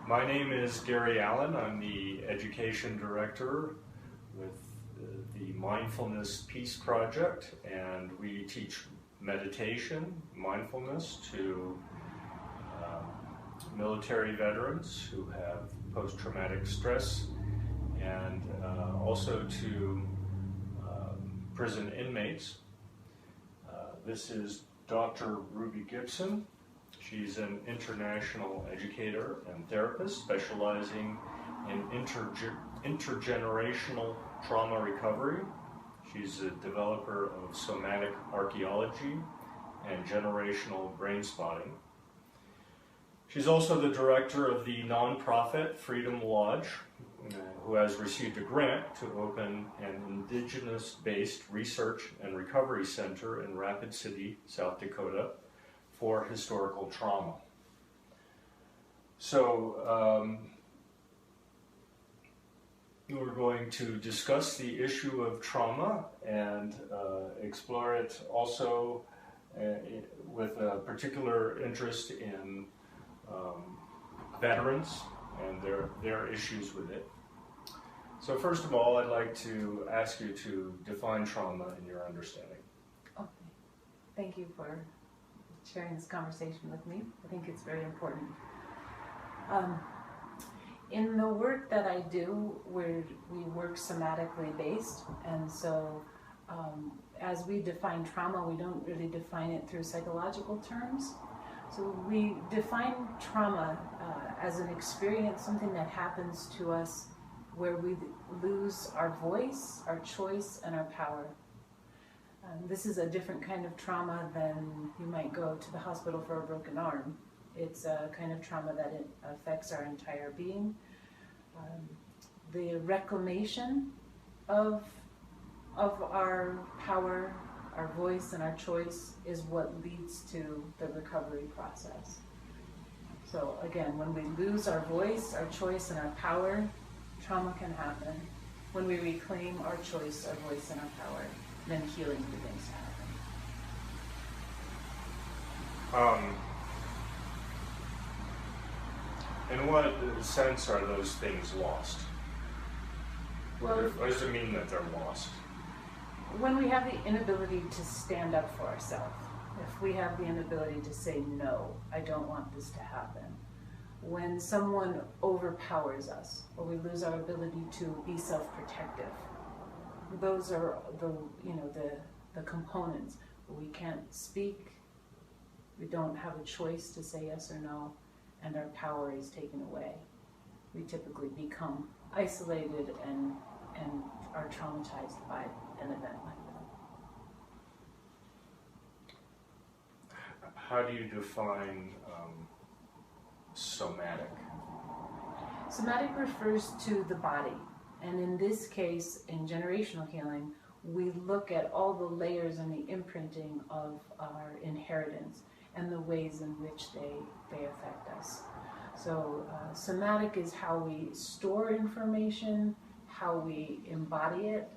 My name is Gary Allen. I'm the Education Director with the Mindfulness Peace Project, and we teach meditation, mindfulness to military veterans who have post-traumatic stress, and also to prison inmates. This is Dr. Ruby Gibson. She's an international educator and therapist specializing in intergenerational trauma recovery. She's a developer of somatic archaeology and generational brain spotting. She's also the director of the nonprofit Freedom Lodge, who has received a grant to open an indigenous-based research and recovery center in Rapid City, South Dakota, for historical trauma. So we're going to discuss the issue of trauma and explore it also with a particular interest in veterans and their issues with it. So first of all, I'd like to ask you to define trauma in your understanding. Okay. Thank you for sharing this conversation with me. I think it's very important. In the work that I do, we work somatically based, and so as we define trauma, we don't really define it through psychological terms. So we define trauma as an experience, something that happens to us where we lose our voice, our choice, and our power. This is a different kind of trauma than you might go to the hospital for a broken arm. It's a kind of trauma that it affects our entire being. The reclamation of our power, our voice, and our choice is what leads to the recovery process. So again, when we lose our voice, our choice, and our power, trauma can happen. When we reclaim our choice, our voice, and our power, then healing begins to happen. In what sense are those things lost? Well, what does it mean that they're lost? When we have the inability to stand up for ourselves, if we have the inability to say, no, I don't want this to happen. When someone overpowers us, or we lose our ability to be self-protective, those are the components. We can't speak, we don't have a choice to say yes or no, and our power is taken away. We typically become isolated and are traumatized by an event like that. How do you define somatic? Somatic refers to the body. And in this case, in generational healing, we look at all the layers and the imprinting of our inheritance and the ways in which they affect us. So somatic is how we store information, how we embody it,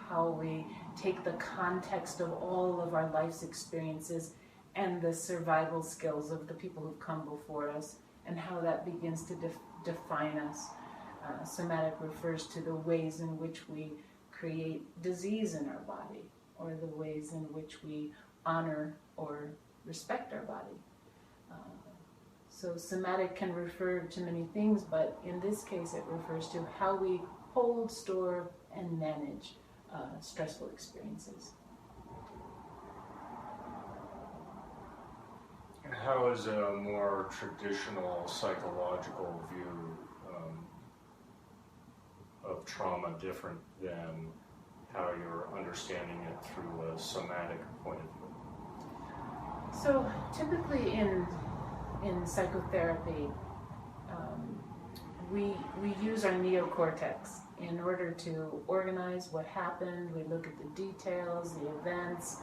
how we take the context of all of our life's experiences and the survival skills of the people who've come before us, and how that begins to define us. Somatic refers to the ways in which we create disease in our body, or the ways in which we honor or respect our body. So somatic can refer to many things, but in this case it refers to how we hold, store, and manage stressful experiences. How is a more traditional psychological view of trauma different than how you're understanding it through a somatic point of view? So typically in psychotherapy, we use our neocortex in order to organize what happened. We look at the details, the events,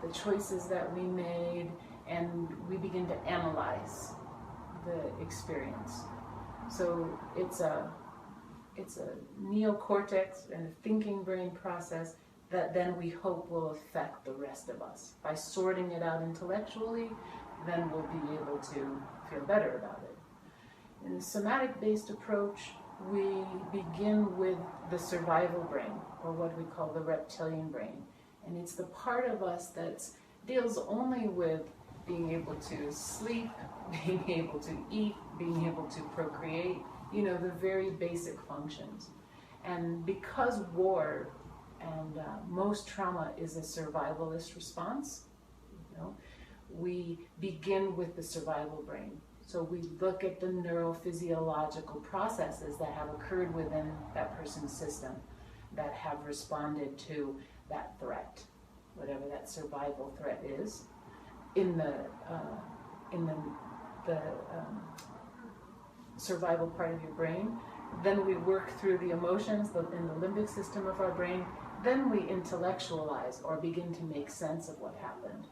the choices that we made, and we begin to analyze the experience. So it's a neocortex and a thinking brain process that then we hope will affect the rest of us. By sorting it out intellectually, then we'll be able to feel better about it. In a somatic-based approach, we begin with the survival brain, or what we call the reptilian brain. And it's the part of us that deals only with being able to sleep, being able to eat, being able to procreate, the very basic functions. And because war and most trauma is a survivalist response, we begin with the survival brain. So we look at the neurophysiological processes that have occurred within that person's system that have responded to that threat, whatever that survival threat is, in the survival part of your brain. Then we work through the emotions in the limbic system of our brain. Then we intellectualize or begin to make sense of what happened.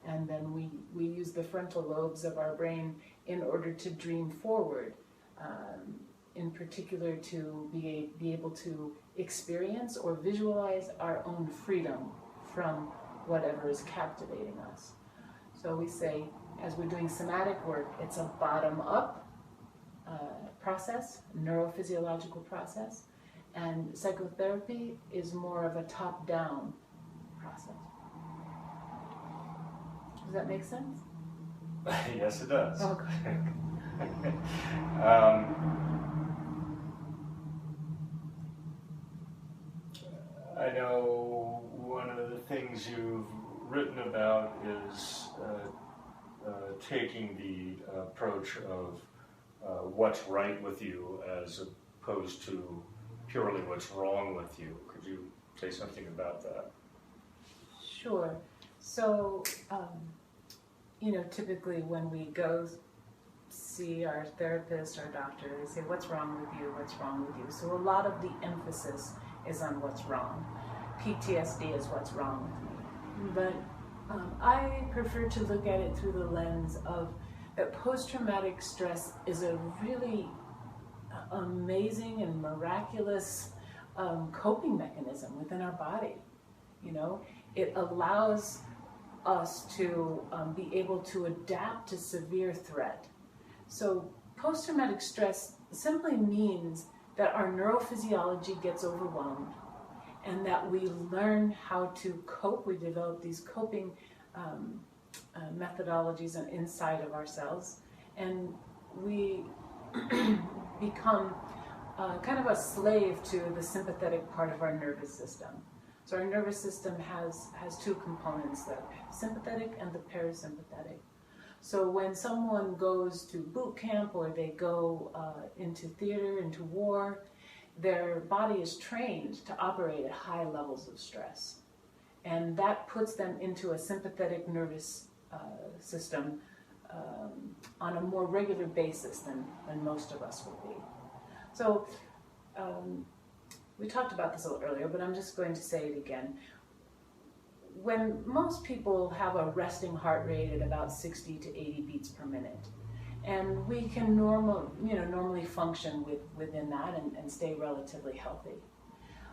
And then we use the frontal lobes of our brain in order to dream forward, in particular to be able to experience or visualize our own freedom from whatever is captivating us. So we say, as we're doing somatic work, it's a bottom-up process, neurophysiological process, and psychotherapy is more of a top-down process. Does that make sense? Yes, it does. Okay. I know one of the things you've written about is taking the approach of what's right with you as opposed to purely what's wrong with you. Could you say something about that? Sure. So, typically when we go see our therapist or doctor, they say, what's wrong with you, what's wrong with you? So a lot of the emphasis is on what's wrong. PTSD is what's wrong with me. But I prefer to look at it through the lens of that post-traumatic stress is a really amazing and miraculous coping mechanism within our body. It allows us to be able to adapt to severe threat. So post-traumatic stress simply means that our neurophysiology gets overwhelmed and that we learn how to cope. We develop these coping methodologies inside of ourselves, and we become kind of a slave to the sympathetic part of our nervous system. So our nervous system has two components, the sympathetic and the parasympathetic. So when someone goes to boot camp or they go into theater, into war, their body is trained to operate at high levels of stress. And that puts them into a sympathetic nervous system on a more regular basis than most of us will be. So we talked about this a little earlier, but I'm just going to say it again. When most people have a resting heart rate at about 60 to 80 beats per minute, and we can normally function within that and stay relatively healthy.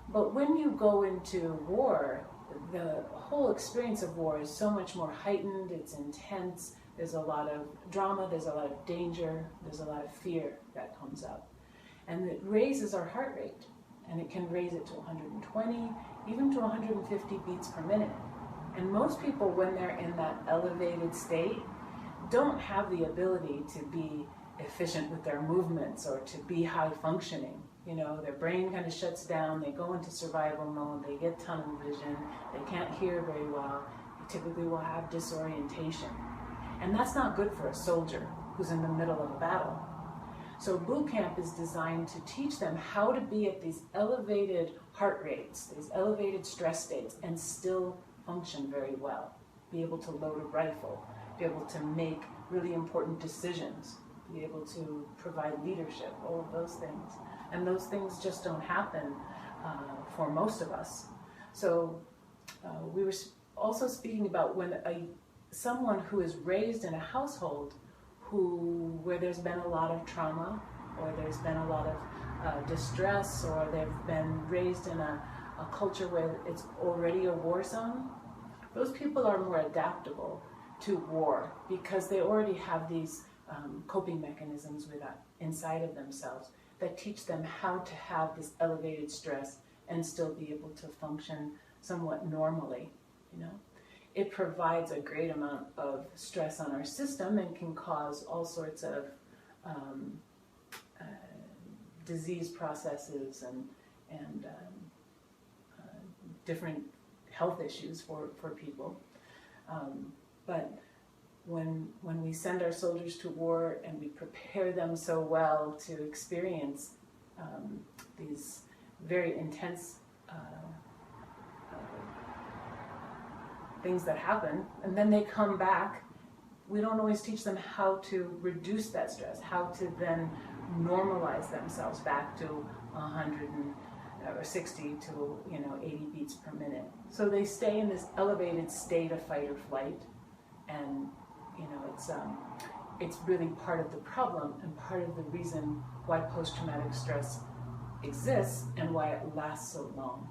But when you go into war, the whole experience of war is so much more heightened, it's intense, there's a lot of drama, there's a lot of danger, there's a lot of fear that comes up. And it raises our heart rate, and it can raise it to 120, even to 150 beats per minute. And most people, when they're in that elevated state, don't have the ability to be efficient with their movements or to be high functioning. Their brain kind of shuts down, they go into survival mode, they get tunnel vision, they can't hear very well, they typically will have disorientation. And that's not good for a soldier who's in the middle of a battle. So boot camp is designed to teach them how to be at these elevated heart rates, these elevated stress states, and still function very well. Be able to load a rifle, be able to make really important decisions, be able to provide leadership, all of those things. And those things just don't happen for most of us. So we were also speaking about when someone who is raised in a household where there's been a lot of trauma, or there's been a lot of distress, or they've been raised in a culture where it's already a war zone, those people are more adaptable to war because they already have these coping mechanisms inside of themselves that teach them how to have this elevated stress and still be able to function somewhat normally, you know. It provides a great amount of stress on our system and can cause all sorts of disease processes and different health issues for people. But when we send our soldiers to war and we prepare them so well to experience these very intense things that happen, and then they come back, we don't always teach them how to reduce that stress, how to then normalize themselves back to 160 to 80 beats per minute. So they stay in this elevated state of fight or flight, and it's really part of the problem and part of the reason why post-traumatic stress exists and why it lasts so long.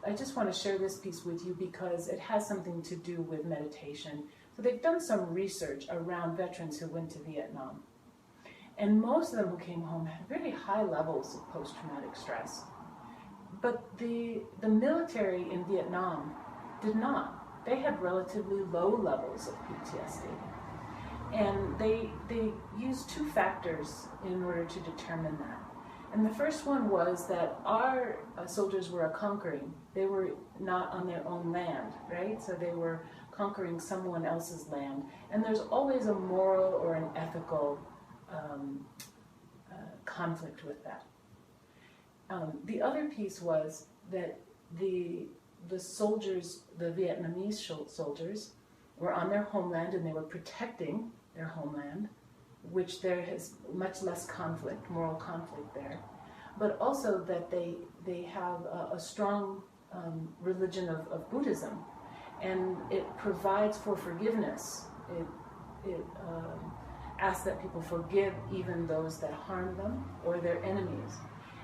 I just want to share this piece with you because it has something to do with meditation. So they've done some research around veterans who went to Vietnam. And most of them who came home had very high levels of post-traumatic stress. But the military in Vietnam did not. They had relatively low levels of PTSD. And they used two factors in order to determine that. And the first one was that our soldiers were conquering. They were not on their own land, right? So they were conquering someone else's land. And there's always a moral or an ethical conflict with that. The other piece was that the soldiers, the Vietnamese soldiers, were on their homeland and they were protecting their homeland, which there is much less conflict, moral conflict there, but also that they have a strong religion of Buddhism, and it provides for forgiveness. It asks that people forgive even those that harm them or their enemies.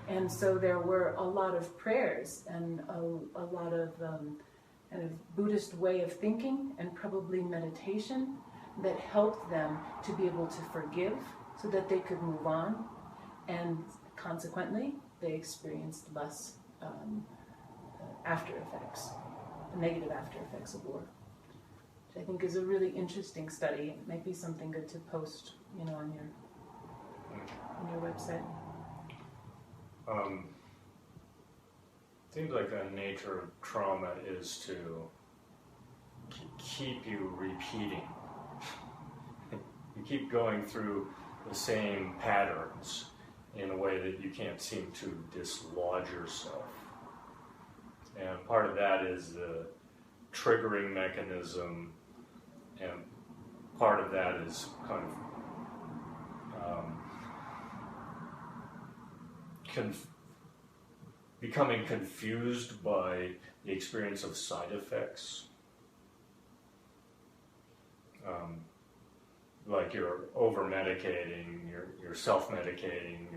And so there were a lot of prayers and a lot of kind of Buddhist way of thinking and probably meditation that helped them to be able to forgive so that they could move on, and consequently they experienced less after effects, negative after effects of war, which I think is a really interesting study. It might be something good to post, on your website. Seems like the nature of trauma is to keep you repeating. You keep going through the same patterns in a way that you can't seem to dislodge yourself. And part of that is the triggering mechanism, and part of that is kind of becoming confused by the experience of side effects. Like you're over-medicating, you're self-medicating,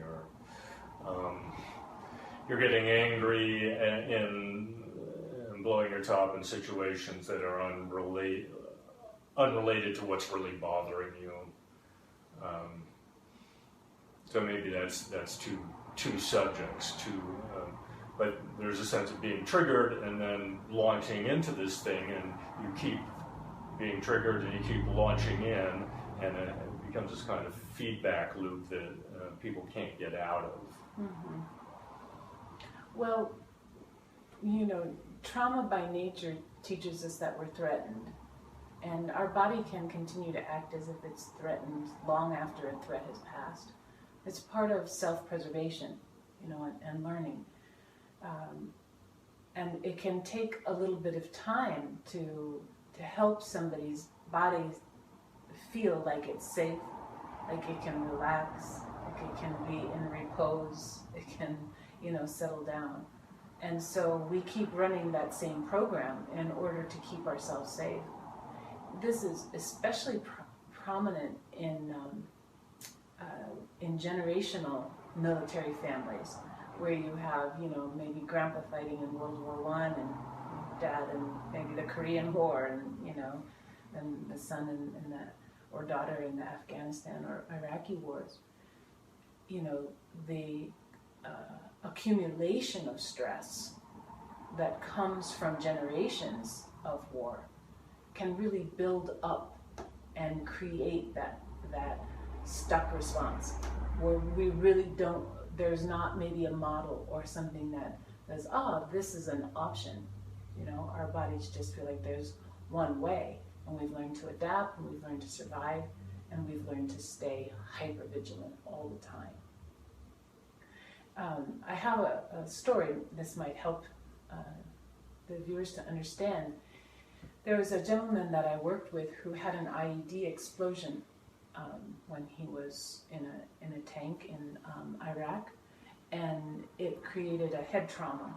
you're getting angry and blowing your top in situations that are unrelated to what's really bothering you. So maybe that's two subjects, but there's a sense of being triggered and then launching into this thing, and you keep being triggered and you keep launching in, and it becomes this kind of feedback loop that people can't get out of. Mm-hmm. Well, trauma by nature teaches us that we're threatened, and our body can continue to act as if it's threatened long after a threat has passed. It's part of self-preservation, and learning. And it can take a little bit of time to help somebody's body feel like it's safe, like it can relax, like it can be in repose, it can, settle down. And so we keep running that same program in order to keep ourselves safe. This is especially prominent in generational military families, where you have, maybe grandpa fighting in World War I and dad in maybe the Korean War, and, than the son in the, or daughter in the Afghanistan or Iraqi wars. You know, the accumulation of stress that comes from generations of war can really build up and create that stuck response where we really don't, there's not maybe a model or something that says, oh, this is an option. You know, our bodies just feel like there's one way, and we've learned to adapt, and we've learned to survive, and we've learned to stay hyper vigilant all the time. I have a story. This might help the viewers to understand. There was a gentleman that I worked with who had an IED explosion when he was in a tank in Iraq, and it created a head trauma,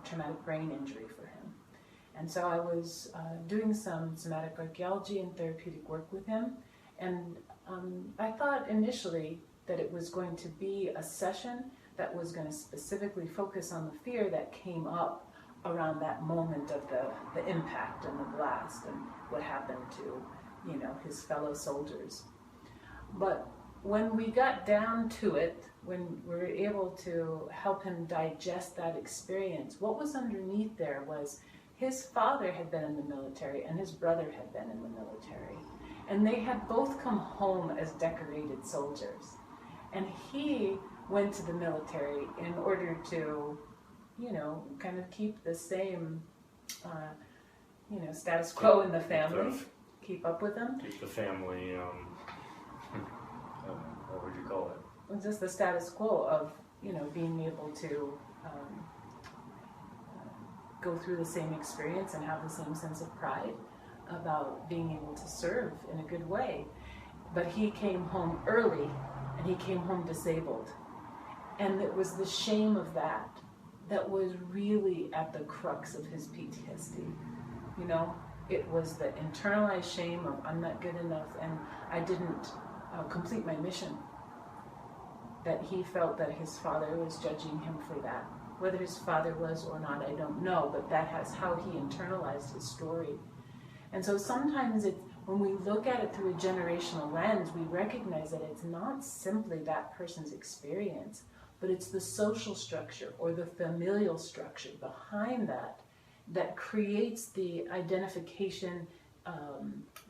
traumatic brain injury for him. And so I was doing some somatic archaeology and therapeutic work with him, and I thought initially that it was going to be a session that was going to specifically focus on the fear that came up around that moment of the impact and the blast and what happened to, you know, his fellow soldiers. But when we got down to it, when we were able to help him digest that experience, what was underneath there was his father had been in the military and his brother had been in the military. And they had both come home as decorated soldiers. And he went to the military in order to, you know, kind of keep the same, you know, status quo in the family, keep up with them. Keep the family, what would you call it? Just the status quo of, you know, being able to go through the same experience and have the same sense of pride about being able to serve in a good way. But he came home early, and he came home disabled. And it was the shame of that was really at the crux of his PTSD. You know, it was the internalized shame of I'm not good enough and I didn't complete my mission. That he felt that his father was judging him for that. Whether his father was or not, I don't know, but that has how he internalized his story. And so sometimes when we look at it through a generational lens, we recognize that it's not simply that person's experience, but it's the social structure or the familial structure behind that creates the identification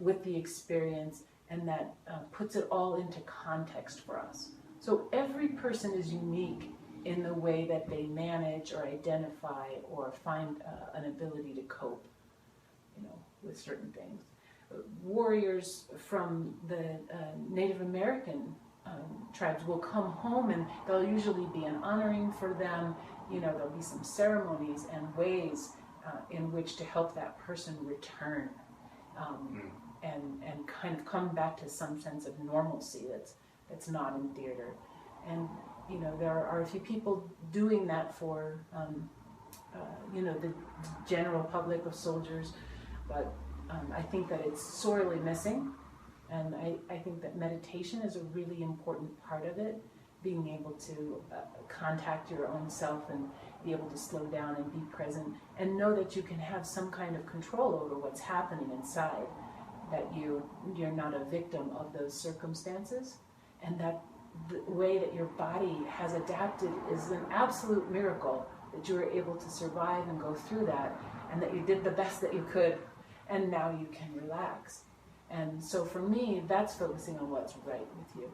with the experience and that puts it all into context for us. So every person is unique in the way that they manage or identify or find an ability to cope, you know, with certain things. Warriors from the Native American tribes will come home and there'll usually be an honoring for them. You know, there'll be some ceremonies and ways in which to help that person return and kind of come back to some sense of normalcy that's not in theater. And, you know, there are a few people doing that for, you know, the general public of soldiers, but I think that it's sorely missing. And I think that meditation is a really important part of it, being able to contact your own self and be able to slow down and be present and know that you can have some kind of control over what's happening inside, that you're not a victim of those circumstances, and that the way that your body has adapted is an absolute miracle that you were able to survive and go through that, and that you did the best that you could, and now you can relax. And so for me, that's focusing on what's right with you.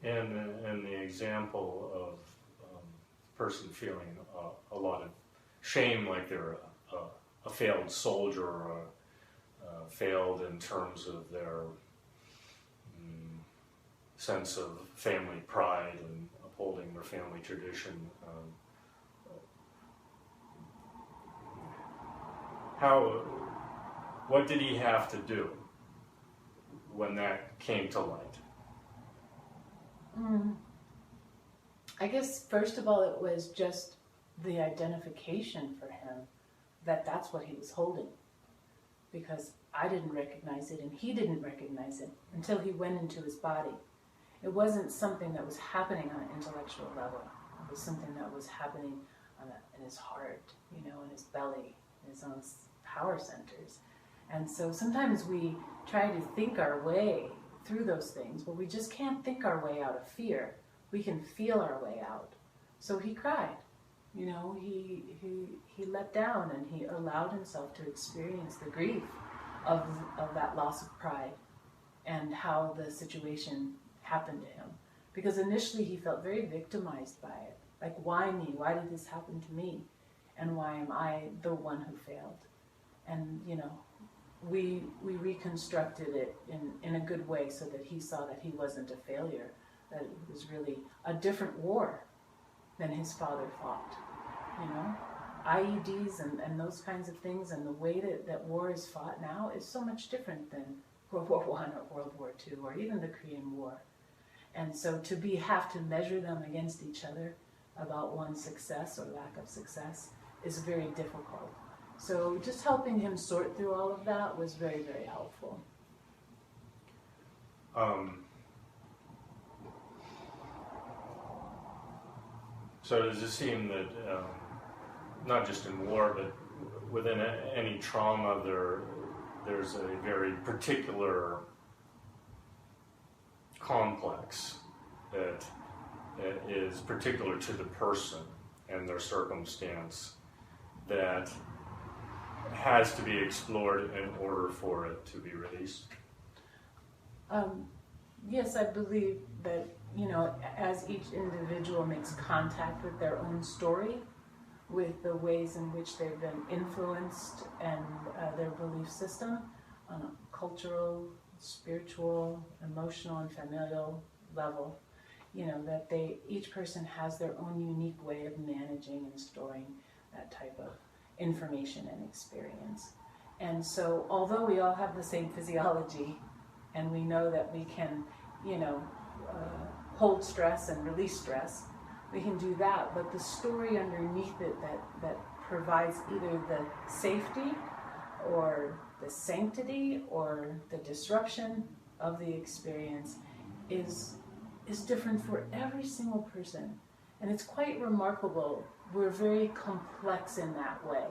And the example of a person feeling a lot of shame, like they're a failed soldier, or failed in terms of their sense of family pride and upholding their family tradition. What did he have to do when that came to light? I guess first of all it was just the identification for him that that's what he was holding, because I didn't recognize it and he didn't recognize it until he went into his body. It wasn't something that was happening on an intellectual level. It was something that was happening in his heart, you know, in his belly, in his own power centers. And so sometimes we try to think our way through those things, but we just can't think our way out of fear. We can feel our way out. So he cried. You know, he let down, and he allowed himself to experience the grief of that loss of pride and how the situation happened to him. Because initially he felt very victimized by it. Like, why me? Why did this happen to me? And why am I the one who failed? And, you know, we reconstructed it in a good way so that he saw that he wasn't a failure, that it was really a different war than his father fought. You know, IEDs and those kinds of things, and the way that war is fought now is so much different than World War I or World War II or even the Korean War. And so to have to measure them against each other about one's success or lack of success is very difficult. So just helping him sort through all of that was very, very helpful. So does it seem that, not just in war, but within any trauma, there's a very particular complex that is particular to the person and their circumstance that has to be explored in order for it to be released? Yes, I believe that, you know, as each individual makes contact with their own story, with the ways in which they've been influenced and their belief system on a cultural, spiritual, emotional, and familial level, you know, that each person has their own unique way of managing and storing that type of information and experience. And so although we all have the same physiology and we know that we can, you know, hold stress and release stress, we can do that, but the story underneath it that provides either the safety or the sanctity or the disruption of the experience is different for every single person. And it's quite remarkable. We're very complex in that way,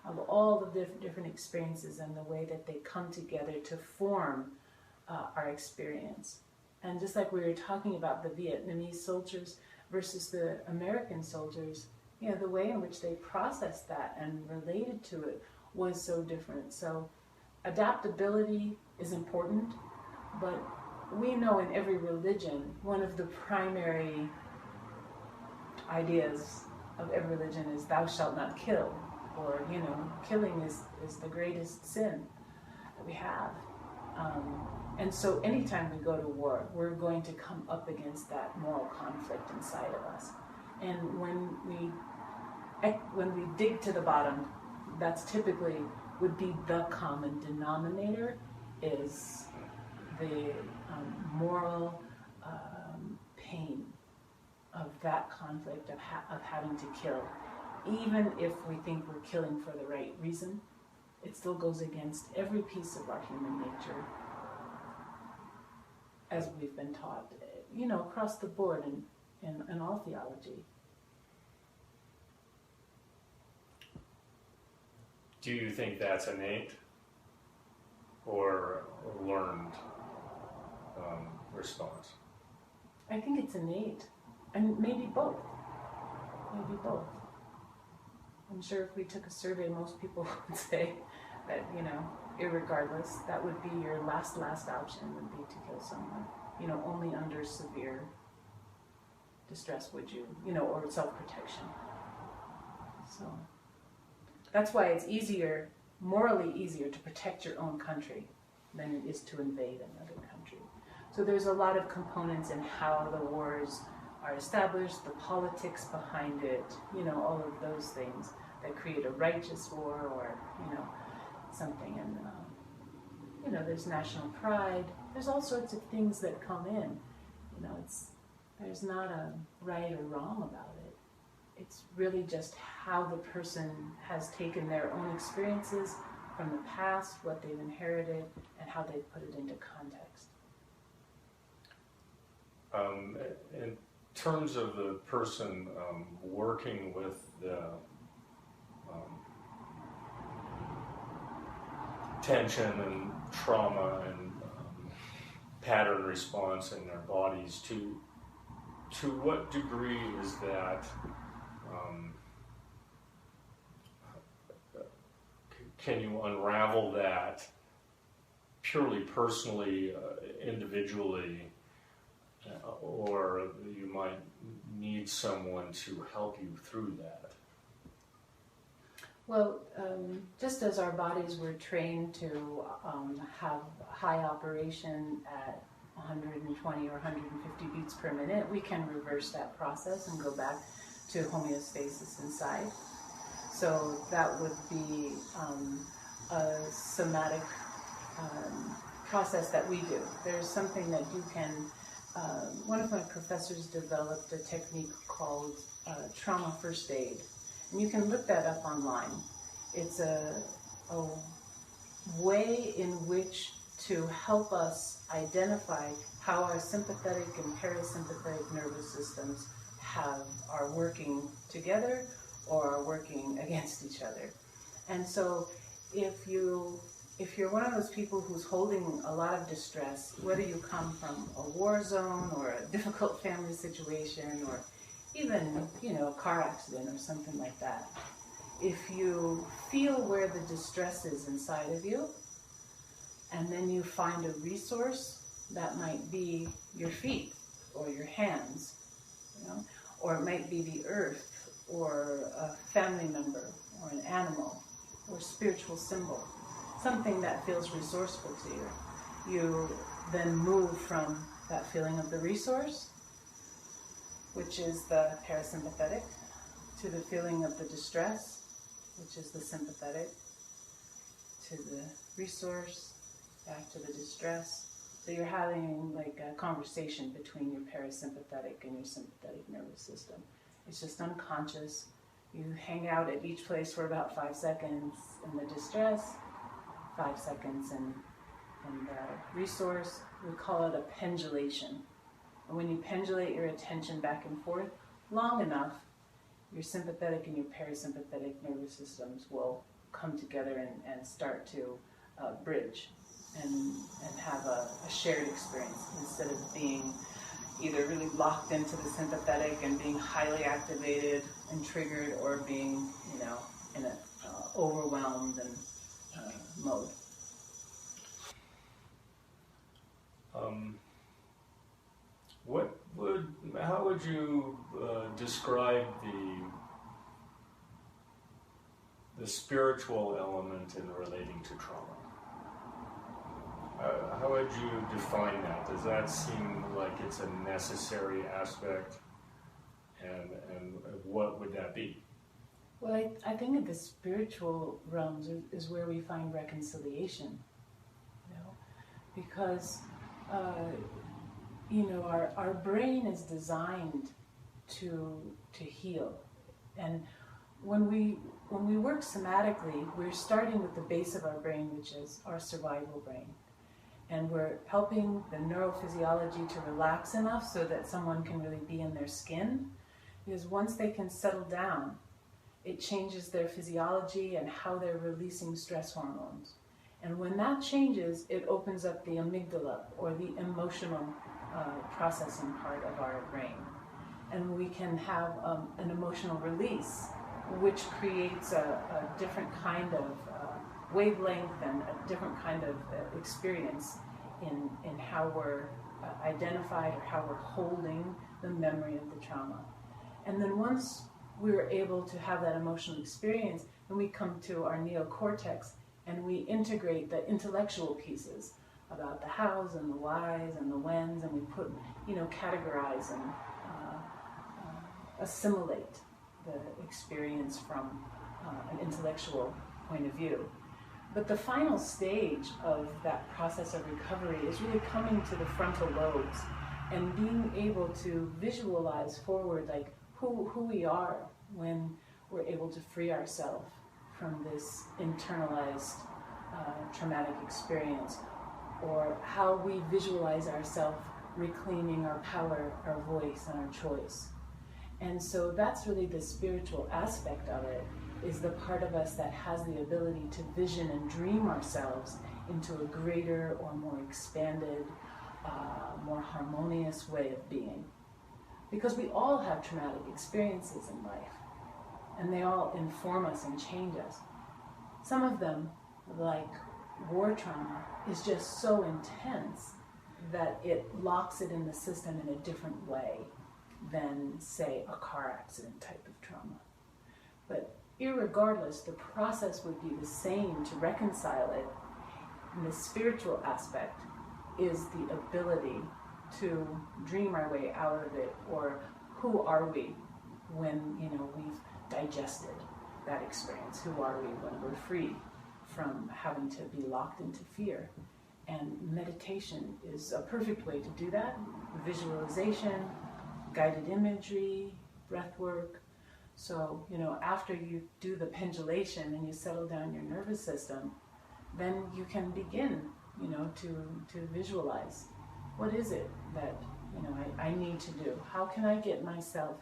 of all the different experiences and the way that they come together to form our experience. And just like we were talking about the Vietnamese soldiers versus the American soldiers, you know, the way in which they processed that and related to it was so different. So adaptability is important, but we know in every religion, one of the primary ideas of every religion is thou shalt not kill, or, you know, killing is the greatest sin that we have. And so anytime we go to war, we're going to come up against that moral conflict inside of us. And when we dig to the bottom, that's typically would be the common denominator, is the moral pain of that conflict of having to kill. Even if we think we're killing for the right reason, it still goes against every piece of our human nature, as we've been taught, you know, across the board in all theology. Do you think that's innate or learned response? I think it's innate, and maybe both. Maybe both. I'm sure if we took a survey, most people would say that, you know, irregardless, that would be your last option, would be to kill someone. You know, only under severe distress would you, you know, or self-protection. So that's why it's easier, morally easier, to protect your own country than it is to invade another country. So there's a lot of components in how the wars are established, the politics behind it, you know, all of those things that create a righteous war or, you know, something. And, you know, there's national pride. There's all sorts of things that come in. You know, there's not a right or wrong about it. It's really just how the person has taken their own experiences from the past, what they've inherited, and how they put it into context. In terms of the person working with the tension and trauma and pattern response in their bodies. To what degree is that can you unravel that purely personally, individually, or you might need someone to help you through that? Well, just as our bodies were trained to have high operation at 120 or 150 beats per minute, we can reverse that process and go back to homeostasis inside. So that would be a somatic process that we do. There's something that you can, one of my professors developed a technique called trauma first aid. And you can look that up online. It's a way in which to help us identify how our sympathetic and parasympathetic nervous systems are working together or are working against each other. And so if you're one of those people who's holding a lot of distress, whether you come from a war zone or a difficult family situation or even, a car accident or something like that, if you feel where the distress is inside of you, and then you find a resource that might be your feet or your hands, or it might be the earth or a family member or an animal or spiritual symbol, something that feels resourceful to you. You then move from that feeling of the resource, which is the parasympathetic, to the feeling of the distress, which is the sympathetic, to the resource, back to the distress. So you're having like a conversation between your parasympathetic and your sympathetic nervous system. It's just unconscious. You hang out at each place for about 5 seconds in the distress, 5 seconds in the resource. We call it a pendulation. And when you pendulate your attention back and forth long enough, your sympathetic and your parasympathetic nervous systems will come together and start to bridge and have a shared experience, instead of being either really locked into the sympathetic and being highly activated and triggered, or being, in an overwhelmed and mode. How would you describe the spiritual element in relating to trauma? How would you define that? Does that seem like it's a necessary aspect? And what would that be? Well, I think in the spiritual realms is where we find reconciliation, because our brain is designed to heal, and when we work somatically, we're starting with the base of our brain, which is our survival brain. And we're helping the neurophysiology to relax enough so that someone can really be in their skin. Because once they can settle down, it changes their physiology and how they're releasing stress hormones. And when that changes, it opens up the amygdala, or the emotional processing part of our brain. And we can have an emotional release, which creates a different kind of wavelength and a different kind of experience in how we're identified, or how we're holding the memory of the trauma. And then once we're able to have that emotional experience, then we come to our neocortex and we integrate the intellectual pieces about the hows and the whys and the whens, and we put, categorize and assimilate the experience from an intellectual point of view. But the final stage of that process of recovery is really coming to the frontal lobes and being able to visualize forward, like who we are when we're able to free ourselves from this internalized traumatic experience, or how we visualize ourselves reclaiming our power, our voice, and our choice. And so that's really the spiritual aspect of it. is the part of us that has the ability to vision and dream ourselves into a greater or more expanded, more harmonious way of being. Because we all have traumatic experiences in life, and they all inform us and change us. Some of them, like war trauma, is just so intense that it locks it in the system in a different way than, say, a car accident type of trauma. But irregardless, the process would be the same to reconcile it. And the spiritual aspect is the ability to dream our way out of it, or who are we when, we've digested that experience? Who are we when we're free from having to be locked into fear? And meditation is a perfect way to do that. Visualization, guided imagery, breath work. So, after you do the pendulation and you settle down your nervous system, then you can begin, to visualize. What is it that, I need to do? How can I get myself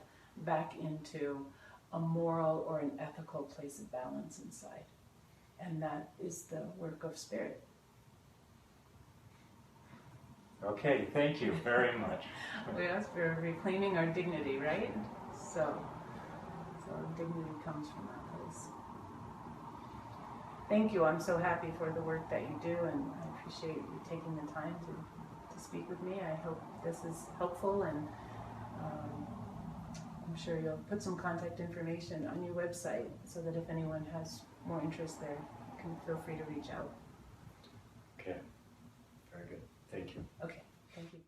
back into a moral or an ethical place of balance inside? And that is the work of spirit. Okay, thank you very much. Yes, we're reclaiming our dignity, right? So dignity comes from that place. Thank you. I'm so happy for the work that you do, and I appreciate you taking the time to speak with me. I hope this is helpful, and I'm sure you'll put some contact information on your website so that if anyone has more interest there, you can feel free to reach out. Okay, very good. Thank you. Okay, thank you.